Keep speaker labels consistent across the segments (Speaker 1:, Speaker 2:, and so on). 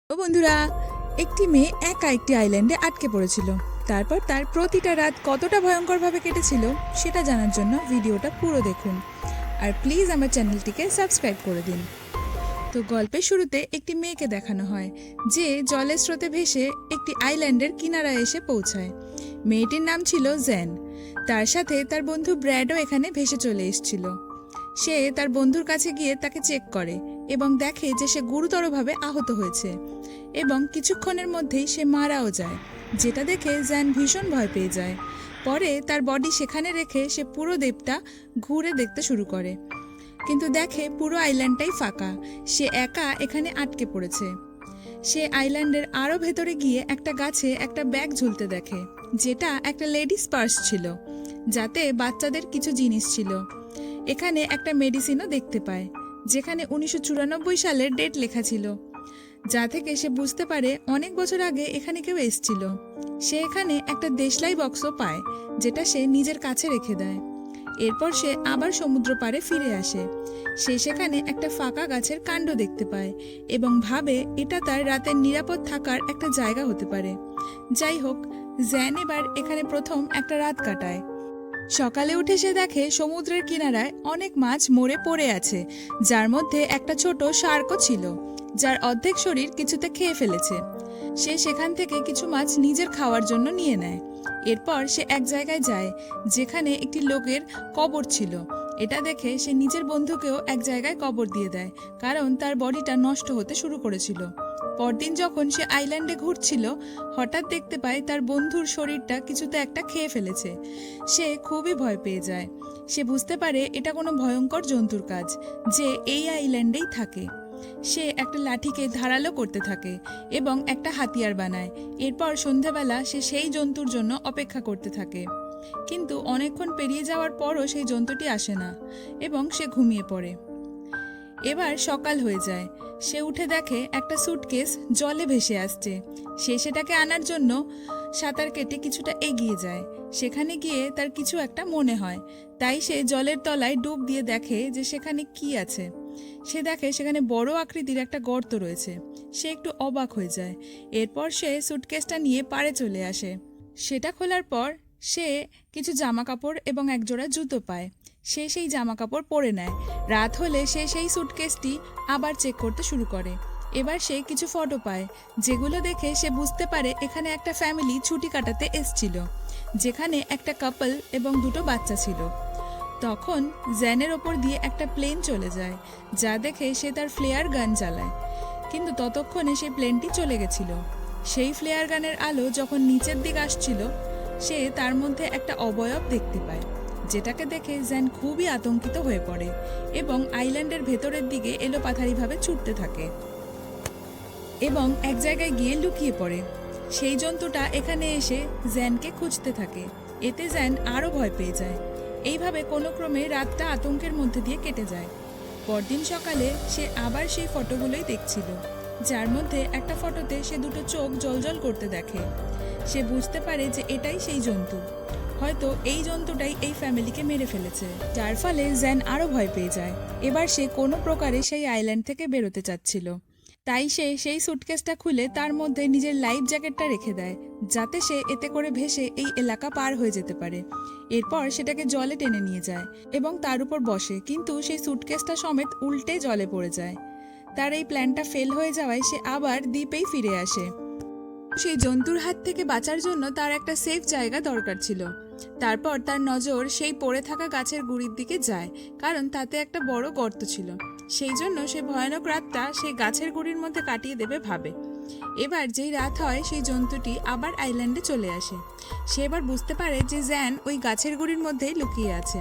Speaker 1: ও বন্ধুরা, একটি মেয়ে একা একটি আইল্যান্ডে আটকে পড়েছিল। তারপর তার প্রতিটা রাত কতটা ভয়ঙ্করভাবে কেটেছিল সেটা জানার জন্য ভিডিওটা পুরো দেখুন। আর প্লিজ আমার চ্যানেলটিকে সাবস্ক্রাইব করে দিন। তো গল্পের শুরুতে একটি মেয়েকে দেখানো হয় যে জলের স্রোতে ভেসে একটি আইল্যান্ডের কিনারায় এসে পৌঁছায়। মেয়েটির নাম ছিল জ্যান। তার সাথে তার বন্ধু ব্র্যাডও এখানে ভেসে চলে এসেছিল। সে তার বন্ধুর কাছে গিয়ে তাকে চেক করে এবং দেখে যে সে গুরুতরভাবে আহত হয়েছে এবং কিছুক্ষণের মধ্যেই সে মারাও যায়, যেটা দেখে জ্যান ভীষণ ভয় পেয়ে যায়। পরে তার বডি সেখানে রেখে সে পুরো দ্বীপটা ঘুরে দেখতে শুরু করে, কিন্তু দেখে পুরো আইল্যান্ডটাই ফাঁকা। সে একা এখানে আটকে পড়েছে। সে আইল্যান্ডের আরও ভেতরে গিয়ে একটা গাছে একটা ব্যাগ ঝুলতে দেখে, যেটা একটা লেডিস পার্স ছিল, যাতে বাচ্চাদের কিছু জিনিস ছিল। এখানে একটা মেডিসিনও দেখতে পায়, যেখানে 1994 সালের ডেট লেখা ছিল, যা থেকে সে বুঝতে পারে অনেক বছর আগে এখানে কেউ এসেছিল। সে এখানে একটা দেশলাই বক্সও পায়, যেটা সে নিজের কাছে রেখে দেয়। এরপর সে আবার সমুদ্র পাড়ে ফিরে আসে। সে সেখানে একটা ফাঁকা গাছের কাণ্ড দেখতে পায় এবং ভাবে এটা তার রাতের নিরাপদ থাকার একটা জায়গা হতে পারে। যাই হোক, জ্যান এবার এখানে প্রথম একটা রাত কাটায়। সকালে উঠে সে দেখে সমুদ্রের কিনারায় অনেক মাছ মরে পড়ে আছে, যার মধ্যে একটা ছোট শার্কও ছিল, যার অর্ধেক শরীর কিছুতে খেয়ে ফেলেছে। সে সেখান থেকে কিছু মাছ নিজের খাওয়ার জন্য নিয়ে নেয়। এরপর সে এক জায়গায় যায় যেখানে একটি লোকের কবর ছিল। এটা দেখে সে নিজের বন্ধুকেও এক জায়গায় কবর দিয়ে দেয়, কারণ তার বডিটা নষ্ট হতে শুরু করেছিল। পরদিন যখন সে আইল্যান্ডে ঘুরছিল, হঠাৎ দেখতে পায় তার বন্ধুর শরীরটা কিছুতে একটা খেয়ে ফেলেছে। সে খুবই ভয় পেয়ে যায়। সে বুঝতে পারে এটা কোনো ভয়ঙ্কর জন্তুর কাজ, যে এই আইল্যান্ডেই থাকে। সে একটা লাঠিকে ধারালো করতে থাকে এবং একটা হাতিয়ার বানায়। এরপর সন্ধ্যাবেলা সে সেই জন্তুর জন্য অপেক্ষা করতে থাকে, কিন্তু অনেকক্ষণ পেরিয়ে যাওয়ার পরও সেই জন্তুটি আসে না এবং সে ঘুমিয়ে পড়ে। এবার সকাল হয়ে যায়। সে উঠে দেখে একটা সুটকেস জলে ভেসে আসছে। সে সেটাকে আনার জন্য সাঁতার কেটে কিছুটা এগিয়ে যায়। সেখানে গিয়ে তার কিছু একটা মনে হয়, তাই সে জলের তলায় ডুব দিয়ে দেখে যে সেখানে কি আছে। সে দেখে সেখানে বড় আকৃতির একটা গর্ত রয়েছে। সে একটু অবাক হয়ে যায়। এরপর সে সুটকেসটা নিয়ে পাড়ে চলে আসে। সেটা খোলার পর সে কিছু জামা কাপড় এবং একজোড়া জুতো পায়। সে সেই জামা কাপড় পরে নেয়। রাত হলে সে সেই সুটকেসটি আবার চেক করতে শুরু করে। এবার সে কিছু ফটো পায়, যেগুলো দেখে সে বুঝতে পারে এখানে একটা ফ্যামিলি ছুটি কাটাতে এসছিল, যেখানে একটা কাপল এবং দুটো বাচ্চা ছিল। তখন জ্যানের ওপর দিয়ে একটা প্লেন চলে যায়, যা দেখে সে তার ফ্লেয়ার গান চালায়, কিন্তু ততক্ষণে সেই প্লেনটি চলে গেছিল। সেই ফ্লেয়ার গানের আলো যখন নিচের দিকে আসছিল, সে তার মধ্যে একটা অবয়ব দেখতে পায়, যেটাকে দেখে জ্যান খুবই আতঙ্কিত হয়ে পড়ে এবং আইল্যান্ডের ভেতরের দিকে এলোপাথারিভাবে ছুটতে থাকে এবং এক জায়গায় গিয়ে লুকিয়ে পড়ে। সেই জন্তুটা এখানে এসে জ্যানকে খুঁজতে থাকে। এতে জ্যান আরও ভয় পেয়ে যায়। এইভাবে কোনো ক্রমে রাতটা আতঙ্কের মধ্যে দিয়ে কেটে যায়। পরদিন সকালে সে আবার সেই ফটোগুলোই দেখছিল, যার মধ্যে একটা ফটোতে সে দুটো চোখ জ্বলজ্বল করতে দেখে। সে বুঝতে পারে যে এটাই সেই জন্তু। হয়তো এই জন্তুটাই এই ফ্যামিলিকে মেরে ফেলেছে, যার ফলে জ্যান আরও ভয় পেয়ে যায়। এবার সে কোনো প্রকারে সেই আইল্যান্ড থেকে বেরোতে চাচ্ছিল। তাই সে সেই সুটকেসটা খুলে তার মধ্যে নিজের লাইফ জ্যাকেটটা রেখে দেয়, যাতে সে এতে করে ভেসে এই এলাকা পার হয়ে যেতে পারে। এরপর সেটাকে জলে টেনে নিয়ে যায় এবং তার উপর বসে, কিন্তু সেই সুটকেসটা সমেত উল্টে জলে পড়ে যায়। তার এই প্ল্যানটা ফেল হয়ে যাওয়ায় সে আবার দ্বীপেই ফিরে আসে। সেই জন্তুর হাত থেকে বাঁচার জন্য তার একটা সেফ জায়গা দরকার ছিল। তারপর তার নজর সেই পড়ে থাকা গাছের গুড়ির দিকে যায়, কারণ তাতে একটা বড় গর্ত ছিল। সেই জন্য সে ভয়ানক রাতটা সেই গাছের গুড়ির মধ্যে কাটিয়ে দেবে ভাবে। এবার যেই রাত হয়, সেই জন্তুটি আবার আইল্যান্ডে চলে আসে। সে এবার বুঝতে পারে যে জ্যান ওই গাছের গুড়ির মধ্যেই লুকিয়ে আছে।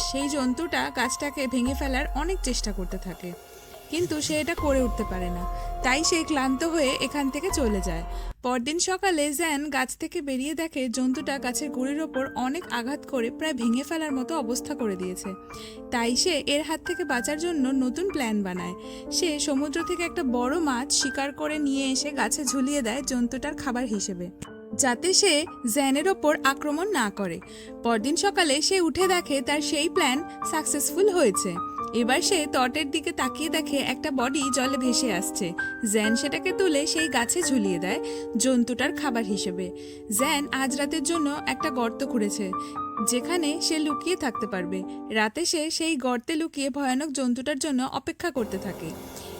Speaker 1: সেই জন্তুটা গাছটাকে ভেঙে ফেলার অনেক চেষ্টা করতে থাকে, কিন্তু সে এটা করে উঠতে পারে না। তাই সে ক্লান্ত হয়ে এখান থেকে চলে যায়। পরদিন সকালে জ্যান গাছ থেকে বেরিয়ে দেখে জন্তুটা গাছের গুঁড়ির ওপর অনেক আঘাত করে প্রায় ভেঙে ফেলার মতো অবস্থা করে দিয়েছে। তাই সে এর হাত থেকে বাঁচার জন্য নতুন প্ল্যান বানায়। সে সমুদ্র থেকে একটা বড় মাছ শিকার করে নিয়ে এসে গাছে ঝুলিয়ে দেয় জন্তুটার খাবার হিসেবে, যাতে সে জ্যানের ওপর আক্রমণ না করে। পরদিন সকালে সে উঠে দেখে তার সেই প্ল্যান সাকসেসফুল হয়েছে। এবার সে তটের দিকে তাকিয়ে দেখে একটা বডি জলে ভেসে আসছে। জ্যান সেটাকে তুলে সেই গাছে ঝুলিয়ে দেয় জন্তুটার খাবার হিসেবে। জ্যান আজ রাতের জন্য একটা গর্ত খুঁড়েছে যেখানে সে লুকিয়ে থাকতে পারবে। রাতে সে সেই গর্তে লুকিয়ে ভয়ানক জন্তুটার জন্য অপেক্ষা করতে থাকে।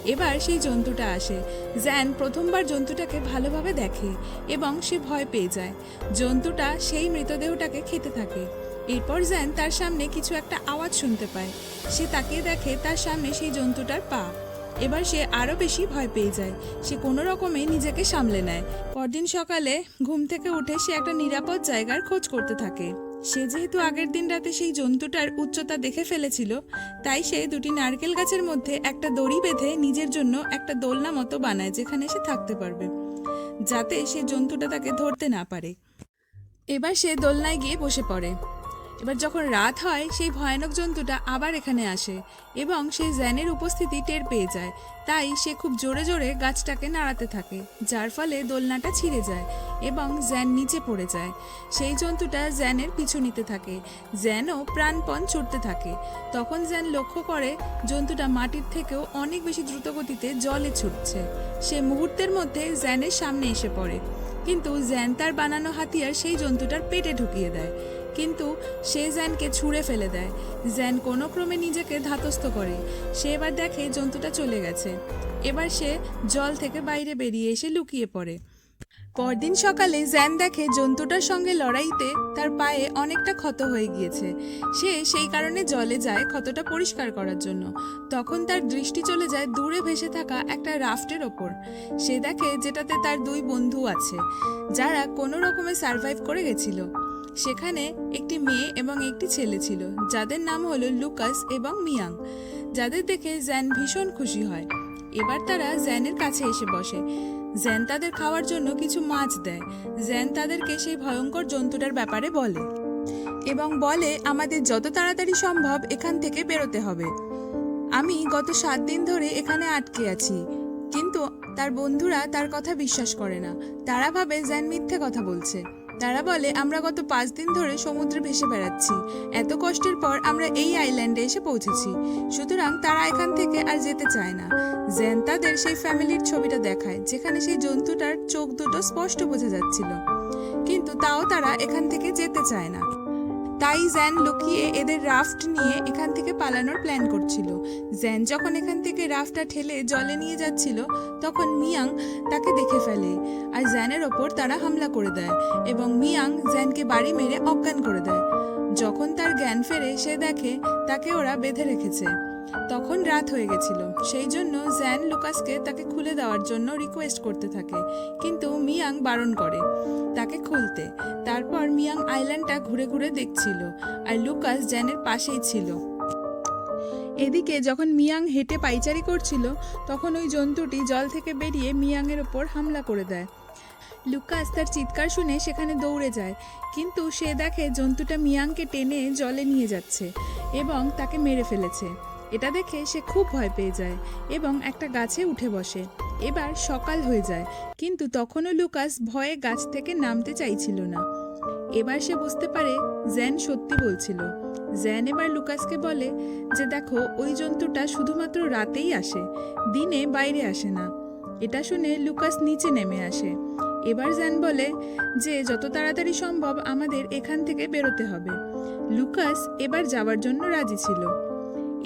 Speaker 1: এবার সেই জন্তুটা আসে। জ্যান প্রথমবার জন্তুটাকে ভালোভাবে দেখে এবং সে ভয় পেয়ে যায়। জন্তুটা সেই মৃতদেহটাকে খেতে থাকে। এরপর জ্যান তার সামনে কিছু একটা আওয়াজ শুনতে পায়। সে তাকিয়ে দেখে তার সামনে সেই জন্তুটার পা। এবার সে আরও বেশি ভয় পেয়ে যায়। সে কোনো রকমে নিজেকে সামলে নেয়। পরদিন সকালে ঘুম থেকে উঠে সে একটা নিরাপদ জায়গার খোঁজ করতে থাকে। সে যেহেতু আগের দিন রাতে সেই জন্তুটার উচ্চতা দেখে ফেলেছিল, তাই সে দুটি নারকেল গাছের মধ্যে একটা দড়ি বেঁধে নিজের জন্য একটা দোলনা মতো বানায় যেখানে সে থাকতে পারবে, যাতে সে জন্তুটা তাকে ধরতে না পারে। এবার সে দোলনায় গিয়ে বসে পড়ে। এবার যখন রাত হয় সেই ভয়ানক জন্তুটা আবার এখানে আসে এবং সে জ্যানের উপস্থিতি টের পেয়ে যায়। তাই সে খুব জোরে জোরে গাছটাকে নাড়াতে থাকে, যার ফলে দোলনাটা ছিঁড়ে যায় এবং জ্যান নিচে পড়ে যায়। সেই জন্তুটা জ্যানের পিছু নিতে থাকে। জ্যানও প্রাণপণ ছুটতে থাকে। তখন জ্যান লক্ষ্য করে জন্তুটা মাটির থেকেও অনেক বেশি দ্রুতগতিতে জলে ছুটছে। সে মুহূর্তের মধ্যে জ্যানের সামনে এসে পড়ে, কিন্তু জ্যান তার বানানো হাতিয়ার সেই জন্তুটার পেটে ঢুকিয়ে দেয়। কিন্তু সে জ্যানকে ছুঁড়ে ফেলে দেয়। জ্যান কোনো ক্রমে নিজেকে ধাতস্থ করে। সে এবার দেখে জন্তুটা চলে গেছে। এবার সে জল থেকে বাইরে বেরিয়ে এসে লুকিয়ে পড়ে। পরদিন সকালে জ্যান দেখে জন্তুটার সঙ্গে লড়াইতে তার পায়ে অনেকটা ক্ষত হয়ে গিয়েছে। সে সেই কারণে জলে যায় ক্ষতটা পরিষ্কার করার জন্য। তখন তার দৃষ্টি চলে যায় দূরে ভেসে থাকা একটা রাফটের ওপর। সে দেখে যেটাতে তার দুই বন্ধু আছে, যারা কোনো রকমে সার্ভাইভ করে গেছিল। সেখানে একটি মেয়ে এবং একটি ছেলে ছিল, যাদের নাম হলো লুকাস এবং মিয়াং, যাদের দেখে জ্যান ভীষণ খুশি হয়। এবার তারা জ্যানের কাছে এসে বসে। জ্যান তাদের খাওয়ার জন্য কিছু মাছ দেয়। জ্যান তাদেরকে সেই ভয়ঙ্কর জন্তুটার ব্যাপারে বলে এবং বলে আমাদের যত তাড়াতাড়ি সম্ভব এখান থেকে বেরোতে হবে। আমি গত 7 দিন ধরে এখানে আটকে আছি। কিন্তু তার বন্ধুরা তার কথা বিশ্বাস করে না। তারা ভাবে জ্যান মিথ্যে কথা বলছে। তারা বলে আমরা গত 5 দিন ধরে সমুদ্রে ভেসে বেড়াচ্ছি। এত কষ্টের পর আমরা এই আইল্যান্ডে এসে পৌঁছেছি। সুতরাং তারা এখান থেকে আর যেতে চায় না। জ্যান তাদের সেই ফ্যামিলির ছবিটা দেখায়, যেখানে সেই জন্তুটার চোখ দুটো স্পষ্ট বোঝা যাচ্ছিল। কিন্তু তাও তারা এখান থেকে যেতে চায় না। তাই জ্যান লুকিয়ে এদের রাফট নিয়ে এখান থেকে পালানোর প্ল্যান করছিল। জ্যান যখন এখান থেকে রাফটটা ঠেলে জলে নিয়ে যাচ্ছিল, তখন মিয়াং তাকে দেখে ফেলে আর জ্যানের ওপর তারা হামলা করে দেয় এবং মিয়াং জ্যানকে বাড়ি মেরে অজ্ঞান করে দেয়। যখন তার জ্ঞান ফেরে সে দেখে তাকে ওরা বেঁধে রেখেছে। তখন রাত হয়ে গেছিল। সেই জন্য জ্যান লুকাসকে তাকে খুলে দেওয়ার জন্য রিকোয়েস্ট করতে থাকে, কিন্তু মিয়াং বারণ করে তাকে খুলতে। তারপর মিয়াং আইল্যান্ডটা ঘুরে ঘুরে দেখছিল আর লুকাস জ্যানের পাশেই ছিল। এদিকে যখন মিয়াং হেঁটে পাইচারি করছিল, তখন ওই জন্তুটি জল থেকে বেরিয়ে মিয়াংয়ের ওপর হামলা করে দেয়। লুকাস তার চিৎকার শুনে সেখানে দৌড়ে যায়, কিন্তু সে দেখে জন্তুটা মিয়াংকে টেনে জলে নিয়ে যাচ্ছে এবং তাকে মেরে ফেলেছে। এটা দেখে সে খুব ভয় পেয়ে যায় এবং একটা গাছে উঠে বসে। এবার সকাল হয়ে যায়, কিন্তু তখনও লুকাস ভয়ে গাছ থেকে নামতে চাইছিল না। এবার সে বুঝতে পারে জ্যান সত্যি বলছিল। জ্যান এবার লুকাসকে বলে যে দেখো, ওই জন্তুটা শুধুমাত্র রাতেই আসে, দিনে বাইরে আসে না। এটা শুনে লুকাস নিচে নেমে আসে। এবার জ্যান বলে যে যত তাড়াতাড়ি সম্ভব আমাদের এখান থেকে বেরোতে হবে। লুকাস এবার যাওয়ার জন্য রাজি ছিল।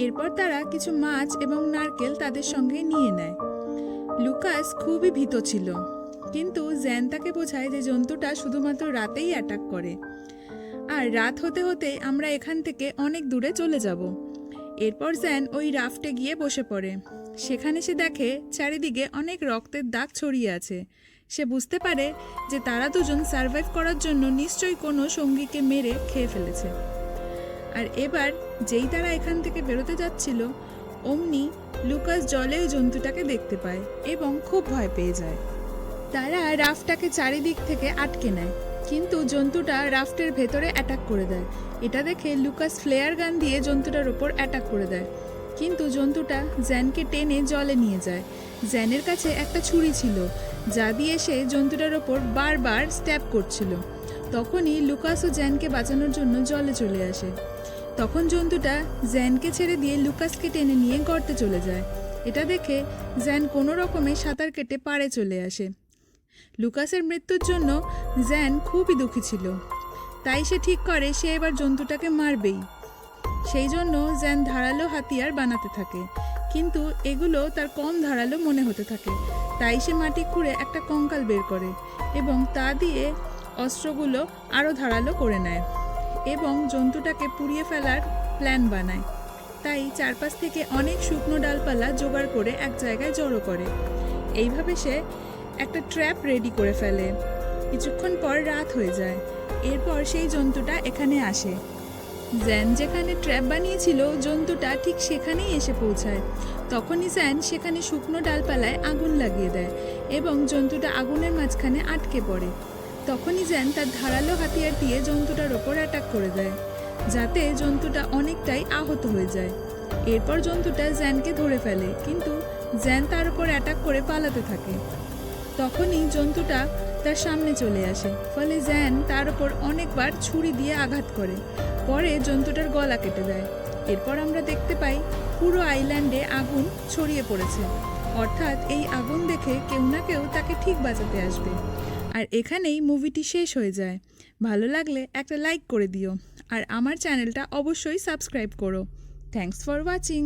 Speaker 1: এরপর তারা কিছু মাছ এবং নারকেল তাদের সঙ্গে নিয়ে নেয়। লুকাস খুবই ভীত ছিল, কিন্তু জ্যান তাকে বোঝায় যে জন্তুটা শুধুমাত্র রাতেই অ্যাটাক করে আর রাত হতে হতে আমরা এখান থেকে অনেক দূরে চলে যাব। এরপর জ্যান ওই রাফটে গিয়ে বসে পড়ে। সেখানে সে দেখে চারিদিকে অনেক রক্তের দাগ ছড়িয়ে আছে। সে বুঝতে পারে যে তারা দুজন সার্ভাইভ করার জন্য নিশ্চয়ই কোনো সঙ্গীকে মেরে খেয়ে ফেলেছে। আর এবার যেই তারা এখান থেকে বেরোতে যাচ্ছিল, অমনি লুকাস জলে ওই জন্তুটাকে দেখতে পায় এবং খুব ভয় পেয়ে যায়। তারা রাফটটাকে চারিদিক থেকে আটকে নেয়, কিন্তু জন্তুটা রাফটের ভেতরে অ্যাটাক করে দেয়। এটা দেখে লুকাস ফ্লেয়ার গান দিয়ে জন্তুটার ওপর অ্যাটাক করে দেয়, কিন্তু জন্তুটা জ্যানকে টেনে জলে নিয়ে যায়। জ্যানের কাছে একটা ছুরি ছিল, যা দিয়ে সে জন্তুটার ওপর বারবার স্ট্যাব করছিল। তখনই লুকাস ও জ্যানকে বাঁচানোর জন্য জলে চলে আসে। তখন জন্তুটা জ্যানকে ছেড়ে দিয়ে লুকাসকে টেনে নিয়ে গর্তে চলে যায়। এটা দেখে জ্যান কোনো রকমে সাঁতার কেটে পাড়ে চলে আসে। লুকাসের মৃত্যুর জন্য জ্যান খুবই দুঃখী ছিল, তাই সে ঠিক করে সে এবার জন্তুটাকে মারবেই। সেই জন্য জ্যান ধারালো হাতিয়ার বানাতে থাকে, কিন্তু এগুলো তার কম ধারালো মনে হতে থাকে। তাই সে মাটি খুঁড়ে একটা কঙ্কাল বের করে এবং তা দিয়ে অস্ত্রগুলো আরও ধারালো করে নেয় এবং জন্তুটাকে পুড়িয়ে ফেলার প্ল্যান বানায়। তাই চারপাশ থেকে অনেক শুকনো ডালপালা জোগাড় করে এক জায়গায় জড়ো করে। এইভাবে সে একটা ট্র্যাপ রেডি করে ফেলে। কিছুক্ষণ পর রাত হয়ে যায়। এরপর সেই জন্তুটা এখানে আসে। জ্যান যেখানে ট্র্যাপ বানিয়েছিল জন্তুটা ঠিক সেখানেই এসে পৌঁছায়। তখনই জ্যান সেখানে শুকনো ডালপালায় আগুন লাগিয়ে দেয় এবং জন্তুটা আগুনের মাঝখানে আটকে পড়ে। তখনই জ্যান তার ধারালো হাতিয়ার দিয়ে জন্তুটার ওপর অ্যাটাক করে দেয়, যাতে জন্তুটা অনেকটাই আহত হয়ে যায়। এরপর জন্তুটা জ্যানকে ধরে ফেলে, কিন্তু জ্যান তার ওপর অ্যাটাক করে পালাতে থাকে। তখনই জন্তুটা তার সামনে চলে আসে, ফলে জ্যান তার ওপর অনেকবার ছুরি দিয়ে আঘাত করে। পরে জন্তুটার গলা কেটে দেয়। এরপর আমরা দেখতে পাই পুরো আইল্যান্ডে আগুন ছড়িয়ে পড়েছে, অর্থাৎ এই আগুন দেখে কেউ না কেউ তাকে ঠিক বাঁচাতে আসবে। আর এখানেই মুভিটি শেষ হয়ে যায়। ভালো লাগলে একটা লাইক করে দিও আর আমার চ্যানেলটা অবশ্যই সাবস্ক্রাইব করো। Thanks for watching.